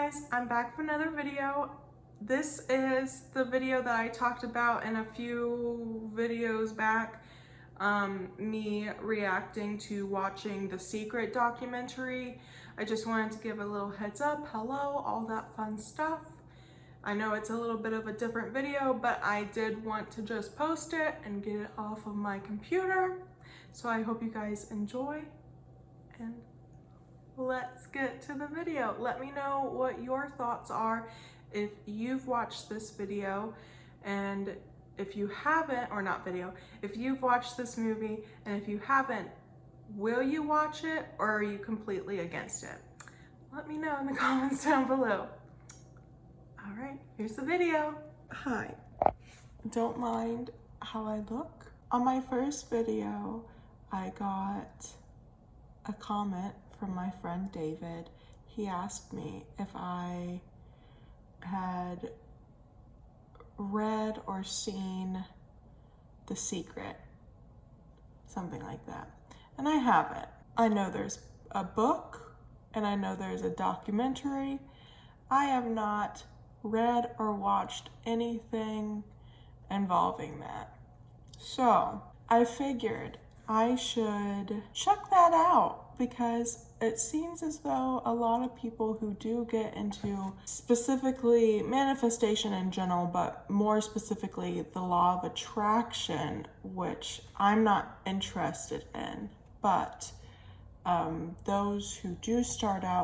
guys, I'm back with another video. This is the video that I talked about in a few videos back, me reacting to watching The Secret documentary. I just wanted to give a little heads up, hello, all that fun stuff. I know it's a little bit of a different video, but I did want to just post it and get it off of my computer. So I hope you guys enjoy, and let's get to the video. Let me know what your thoughts are if you've watched this video, and if you haven't, or not video, if you've watched this movie, and if you haven't, will you watch it or are you completely against it? Let me know in the comments down below. All right, here's the video. Hi, don't mind how I look. On my first video, I got a comment from my friend David. He asked me if I had read or seen The Secret, something like that. And I haven't. I know there's a book and I know there's a documentary. I have not read or watched anything involving that. So I figured I should check that out, because it seems as though a lot of people who do get into specifically manifestation in general, but more specifically the law of attraction, which I'm not interested in, but those who do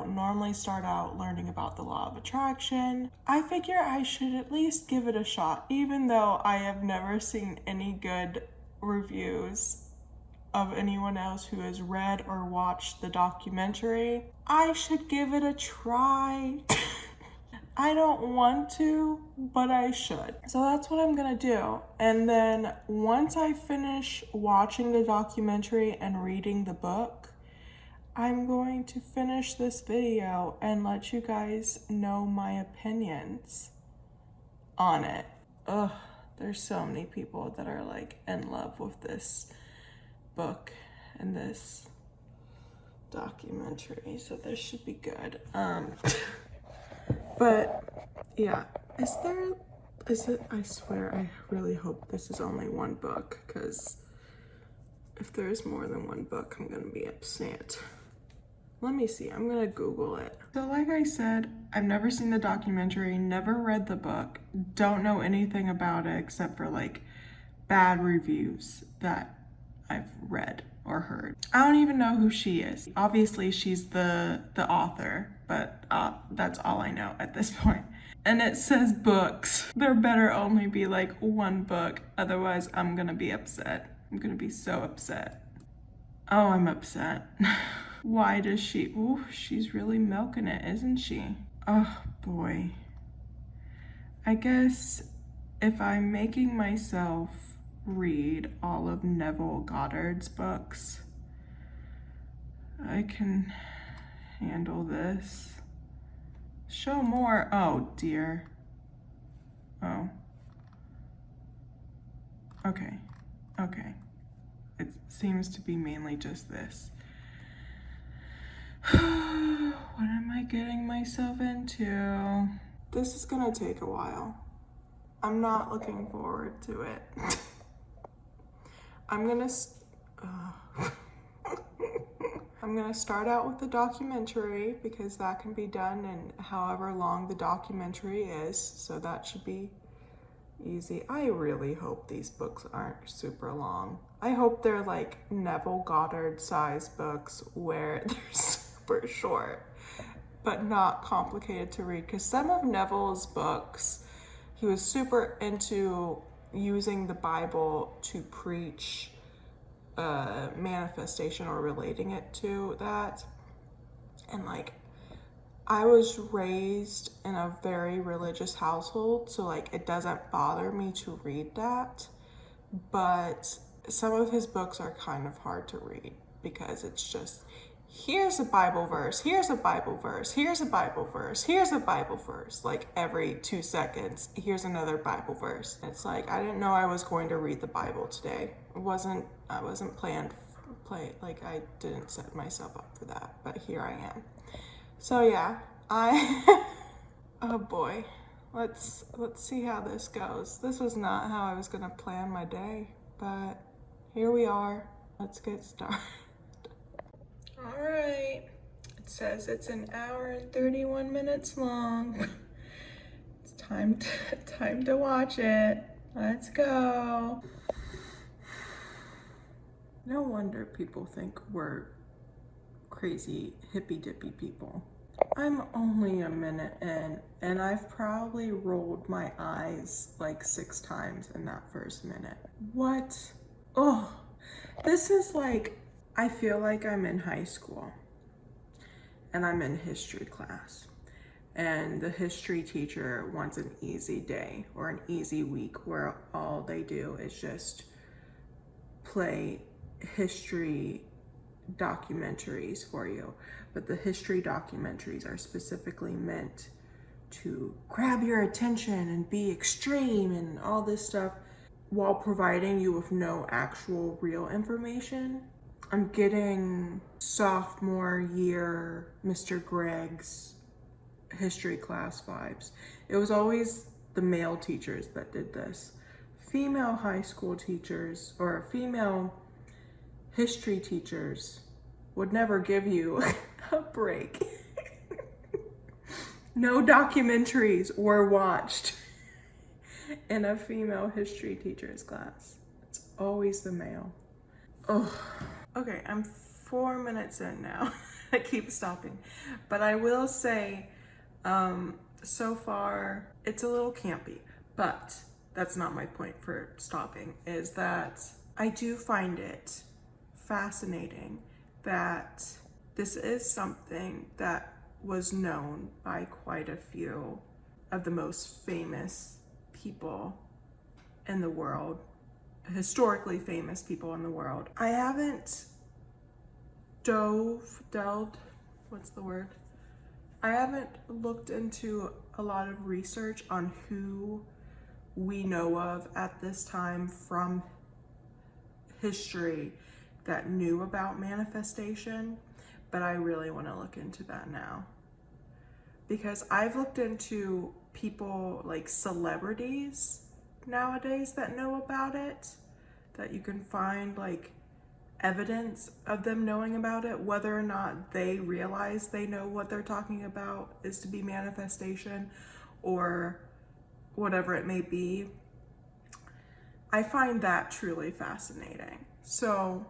normally start out learning about the law of attraction. I figure I should at least give it a shot, even though I have never seen any good reviews of anyone else who has read or watched the documentary. I should give it a try. I don't want to, but I should. So that's what I'm gonna do. And then once I finish watching the documentary and reading the book, I'm going to finish this video and let you guys know my opinions on it. Ugh, there's so many people that are like in love with this book and this documentary, so this should be good. But yeah, is it, I swear, I really hope this is only one book, because if there's more than one book, I'm gonna be upset. Let me see, I'm gonna Google it. So like I said, I've never seen the documentary, never read the book, don't know anything about it except for like bad reviews that I've read or heard. I don't even know who she is. Obviously she's the author, but that's all I know at this point. And it says books. There better only be like one book, otherwise I'm gonna be upset. I'm gonna be so upset. Oh, I'm upset. Why does she? Ooh, she's really milking it, isn't she? Oh boy. I guess if I'm making myself read all of Neville Goddard's books, I can handle this. Show more. Oh dear. Oh. Okay. Okay. It seems to be mainly just this. What am I getting myself into? This is gonna take a while. I'm not looking forward to it. I'm gonna start out with the documentary, because that can be done in however long the documentary is, so that should be easy. I really hope these books aren't super long. I hope they're like Neville Goddard size books where they're super short, but not complicated to read, because some of Neville's books, he was super into using the Bible to preach manifestation or relating it to that. And like, I was raised in a very religious household, so like it doesn't bother me to read that, but some of his books are kind of hard to read, because it's just, here's a Bible verse, here's a Bible verse, here's a Bible verse, here's a Bible verse, like every 2 seconds, here's another Bible verse. It's like, I didn't know I was going to read the Bible today. I wasn't like, I didn't set myself up for that, but here I am. So yeah, I Oh boy, let's see how this goes. This was not how I was gonna plan my day, but here we are. Let's get started. All right, it says it's an hour and 31 minutes long. It's time to watch it. Let's go. No wonder people think we're crazy hippy dippy people. I'm only a minute in, and I've probably rolled my eyes like 6 times in that first minute. What? Oh, this is like, I feel like I'm in high school and I'm in history class, and the history teacher wants an easy day or an easy week where all they do is just play history documentaries for you. But the history documentaries are specifically meant to grab your attention and be extreme and all this stuff while providing you with no actual real information. I'm getting sophomore year Mr. Greg's history class vibes. It was always the male teachers that did this. Female high school teachers or female history teachers would never give you a break. No documentaries were watched in a female history teacher's class. It's always the male. Oh, okay, I'm 4 minutes in now. I keep stopping. But I will say, so far, it's a little campy, but that's not my point for stopping, is that I do find it fascinating that this is something that was known by quite a few of the most famous people in the world, historically famous people in the world. I haven't delved, what's the word? I haven't looked into a lot of research on who we know of at this time from history that knew about manifestation, but I really want to look into that now. Because I've looked into people like celebrities nowadays that know about it, that you can find like evidence of them knowing about it, whether or not they realize they know what they're talking about is to be manifestation or whatever it may be. I find that truly fascinating. So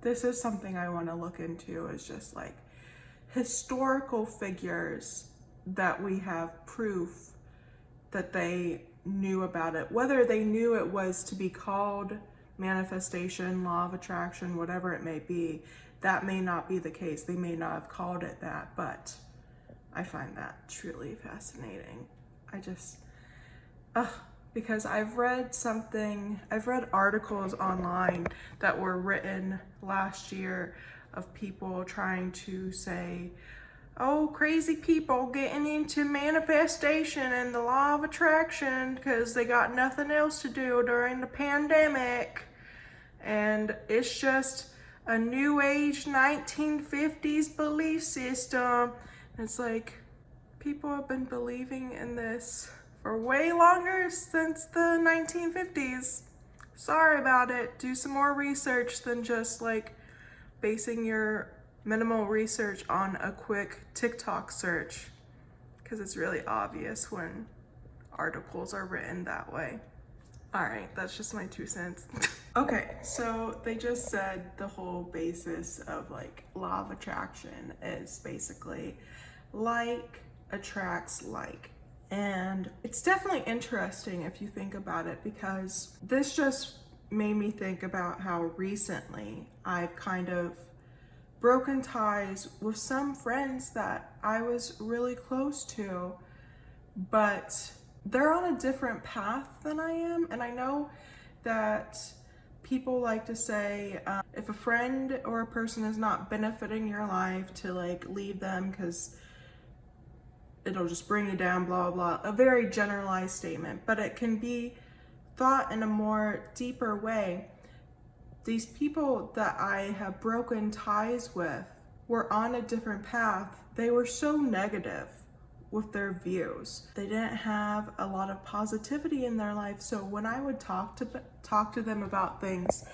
this is something I want to look into, is just like historical figures that we have proof that they knew about it, whether they knew it was to be called manifestation, law of attraction, whatever it may be. That may not be the case. They may not have called it that, but I find that truly fascinating. I just, because I've read articles online that were written last year of people trying to say, oh, crazy people getting into manifestation and the law of attraction because they got nothing else to do during the pandemic. And it's just a new age 1950s belief system. It's like, people have been believing in this for way longer since the 1950s. Sorry about it. Do some more research than just like basing your minimal research on a quick TikTok search, because it's really obvious when articles are written that way. All right, that's just my 2 cents. Okay, so they just said the whole basis of like law of attraction is basically like attracts like. And it's definitely interesting if you think about it, because this just made me think about how recently I've kind of broken ties with some friends that I was really close to, but they're on a different path than I am. And I know that people like to say, if a friend or a person is not benefiting your life, to like leave them because it'll just bring you down, blah, blah, blah. A very generalized statement, but it can be thought in a more deeper way. These people that I have broken ties with were on a different path. They were so negative with their views. They didn't have a lot of positivity in their life. So when I would talk to them about things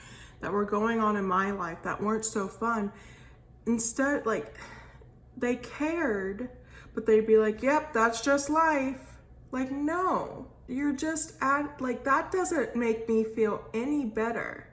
that were going on in my life that weren't so fun, instead, like, they cared, but they'd be like, yep, that's just life. Like, no, you're just like, that doesn't make me feel any better.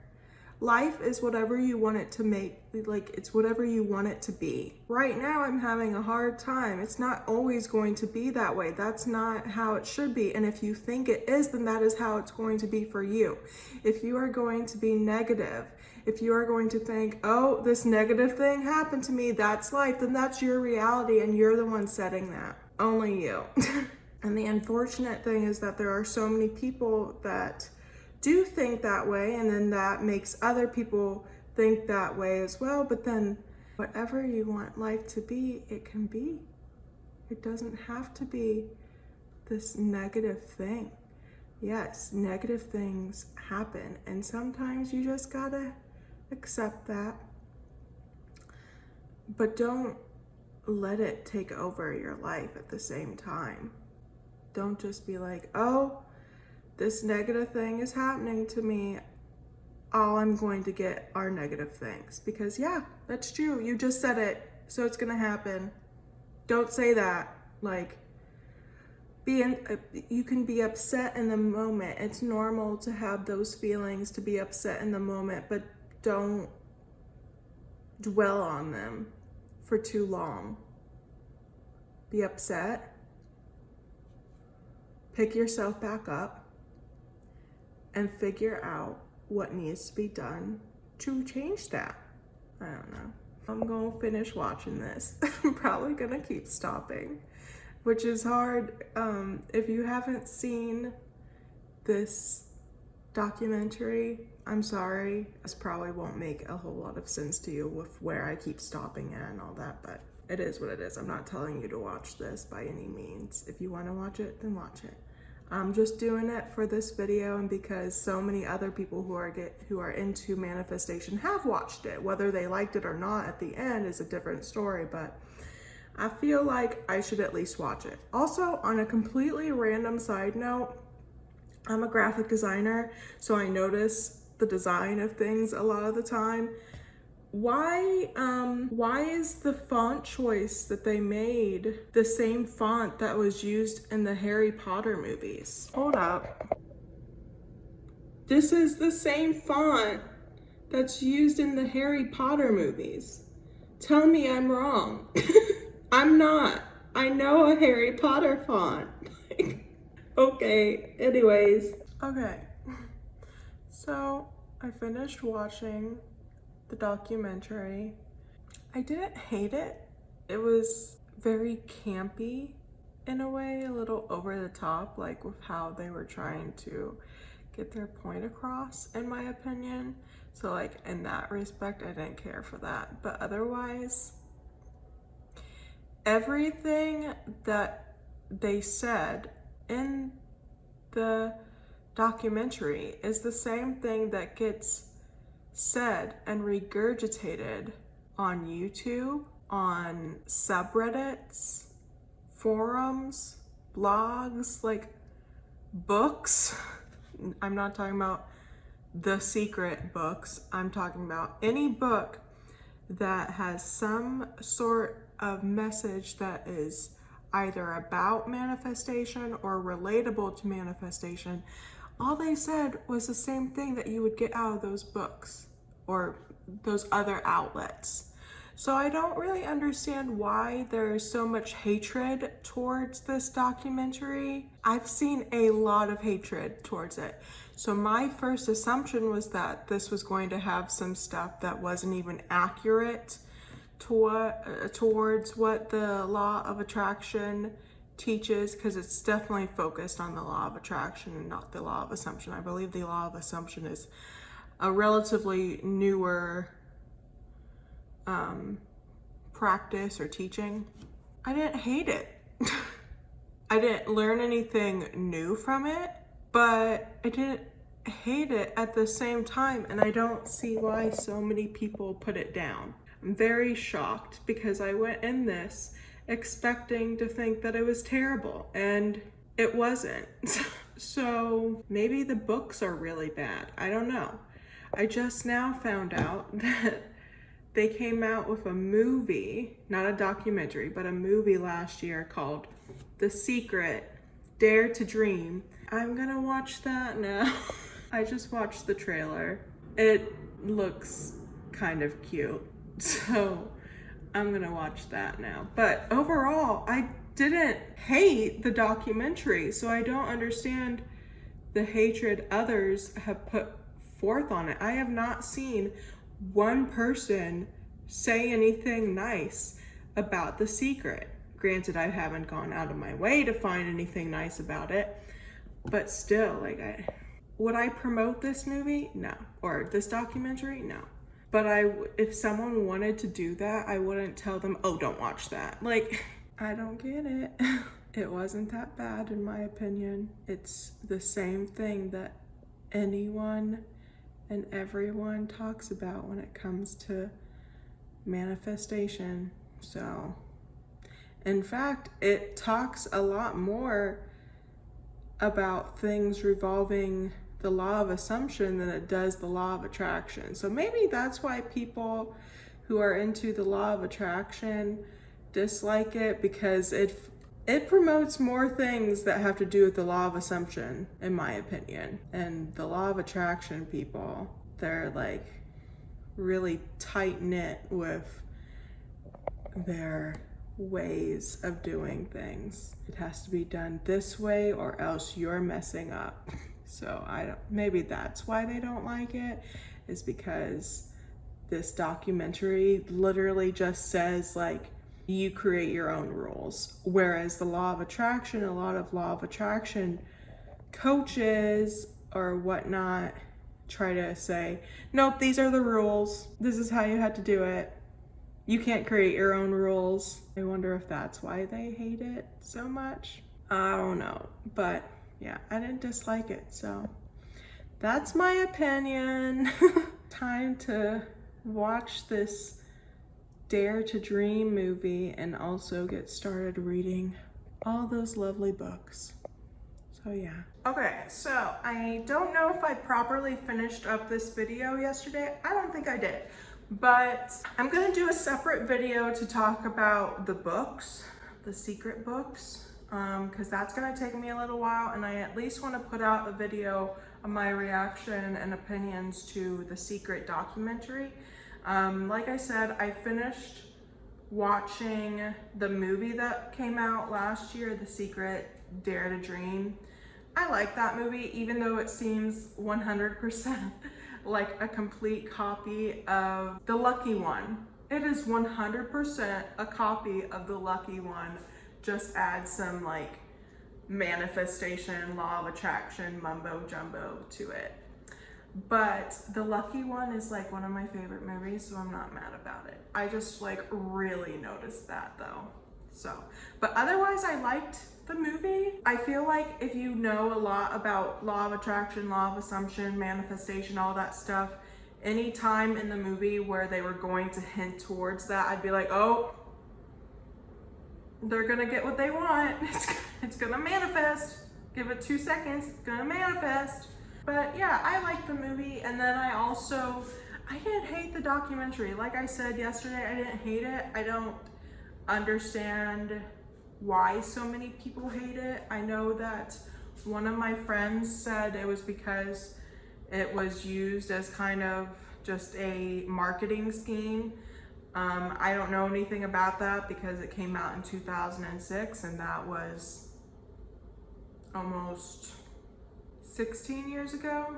Life is whatever you want it to make, like, it's whatever you want it to be. Right now, I'm having a hard time. It's not always going to be that way. That's not how it should be. And if you think it is, then that is how it's going to be for you. If you are going to be negative, if you are going to think, oh, this negative thing happened to me, that's life, then that's your reality and you're the one setting that. Only you. And the unfortunate thing is that there are so many people that do think that way, and then that makes other people think that way as well. But then whatever you want life to be, it can be. It doesn't have to be this negative thing. Yes, negative things happen, and sometimes you just gotta accept that. But don't let it take over your life at the same time. Don't just be like, oh, this negative thing is happening to me. All I'm going to get are negative things. Because yeah, that's true. You just said it, so it's gonna happen. Don't say that. Like, you can be upset in the moment. It's normal to have those feelings, to be upset in the moment, but don't dwell on them for too long. Be upset. Pick yourself back up and figure out what needs to be done to change that. I don't know. I'm gonna finish watching this. I'm probably gonna keep stopping, which is hard. If you haven't seen this documentary, I'm sorry. This probably won't make a whole lot of sense to you with where I keep stopping at and all that, but it is what it is. I'm not telling you to watch this by any means. If you wanna watch it, then watch it. I'm just doing it for this video and because so many other people who are into manifestation have watched it. Whether they liked it or not at the end is a different story, but I feel like I should at least watch it. Also, on a completely random side note, I'm a graphic designer, so I notice the design of things a lot of the time. Why is the font choice that they made the same font that was used in the Harry Potter movies? Hold up. This is the same font that's used in the Harry Potter movies. Tell me I'm wrong. I'm not. I know a Harry Potter font. Okay, anyways. Okay, so I finished watching the documentary. I didn't hate it. It was very campy in a way, a little over the top, like with how they were trying to get their point across, in my opinion. So like in that respect, I didn't care for that. But otherwise, everything that they said in the documentary is the same thing that gets said and regurgitated on YouTube, on subreddits, forums, blogs, like books. I'm not talking about The Secret books. I'm talking about any book that has some sort of message that is either about manifestation or relatable to manifestation. All they said was the same thing that you would get out of those books or those other outlets. So I don't really understand why there is so much hatred towards this documentary. I've seen a lot of hatred towards it. So my first assumption was that this was going to have some stuff that wasn't even accurate towards what the law of attraction teaches, because it's definitely focused on the law of attraction and not the law of assumption. I believe the law of assumption is a relatively newer practice or teaching. I didn't hate it. I didn't learn anything new from it, but I didn't hate it at the same time, and I don't see why so many people put it down. I'm very shocked because I went in this expecting to think that it was terrible, and it wasn't. So maybe the books are really bad. I don't know. I just now found out that they came out with a movie, not a documentary, but a movie last year called The Secret, Dare to Dream. I'm gonna watch that now. I just watched the trailer. It looks kind of cute, so I'm gonna watch that now. But overall, I didn't hate the documentary, so I don't understand the hatred others have put forth on it. I have not seen one person say anything nice about The Secret. Granted, I haven't gone out of my way to find anything nice about it, but still, like, would I promote this movie? No. Or this documentary? No. But if someone wanted to do that, I wouldn't tell them, oh, don't watch that. Like, I don't get it. It wasn't that bad in my opinion. It's the same thing that anyone and everyone talks about when it comes to manifestation. So, in fact, it talks a lot more about things revolving the law of assumption than it does the law of attraction. So maybe that's why people who are into the law of attraction dislike it, because it promotes more things that have to do with the law of assumption, in my opinion. And the law of attraction people, they're like really tight-knit with their ways of doing things. It has to be done this way or else you're messing up. So maybe that's why they don't like it, is because this documentary literally just says like, you create your own rules. Whereas the law of attraction, a lot of law of attraction coaches or whatnot try to say, nope, these are the rules. This is how you had to do it. You can't create your own rules. I wonder if that's why they hate it so much. I don't know, but yeah, I didn't dislike it, so that's my opinion. Time to watch this Dare to Dream movie and also get started reading all those lovely books. So yeah. Okay, so I don't know if I properly finished up this video yesterday. I don't think I did, but I'm gonna do a separate video to talk about the books, the secret books, because that's gonna take me a little while, and I at least want to put out a video of my reaction and opinions to the Secret documentary. Like I said, I finished watching the movie that came out last year, The Secret, Dare to Dream. I like that movie, even though it seems 100% like a complete copy of The Lucky One. It is 100% a copy of The Lucky One, just add some like manifestation, law of attraction, mumbo jumbo to it. But The Lucky One is like one of my favorite movies, so I'm not mad about it. I just like really noticed that though. So, but otherwise I liked the movie. I feel like if you know a lot about law of attraction, law of assumption, manifestation, all that stuff, any time in the movie where they were going to hint towards that, I'd be like, oh, they're gonna get what they want. It's gonna manifest. Give it 2 seconds, it's gonna manifest. But yeah, I liked the movie, and then I didn't hate the documentary. Like I said yesterday, I didn't hate it. I don't understand why so many people hate it. I know that one of my friends said it was because it was used as kind of just a marketing scheme. I don't know anything about that because it came out in 2006, and that was almost 16 years ago?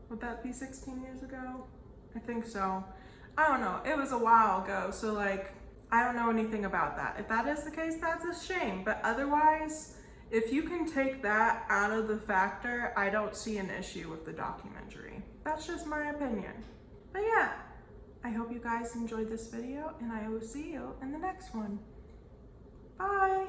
Would that be 16 years ago? I think so. I don't know. It was a while ago, so like, I don't know anything about that. If that is the case, that's a shame. But otherwise, if you can take that out of the factor, I don't see an issue with the documentary. That's just my opinion. But yeah, I hope you guys enjoyed this video, and I will see you in the next one. Bye!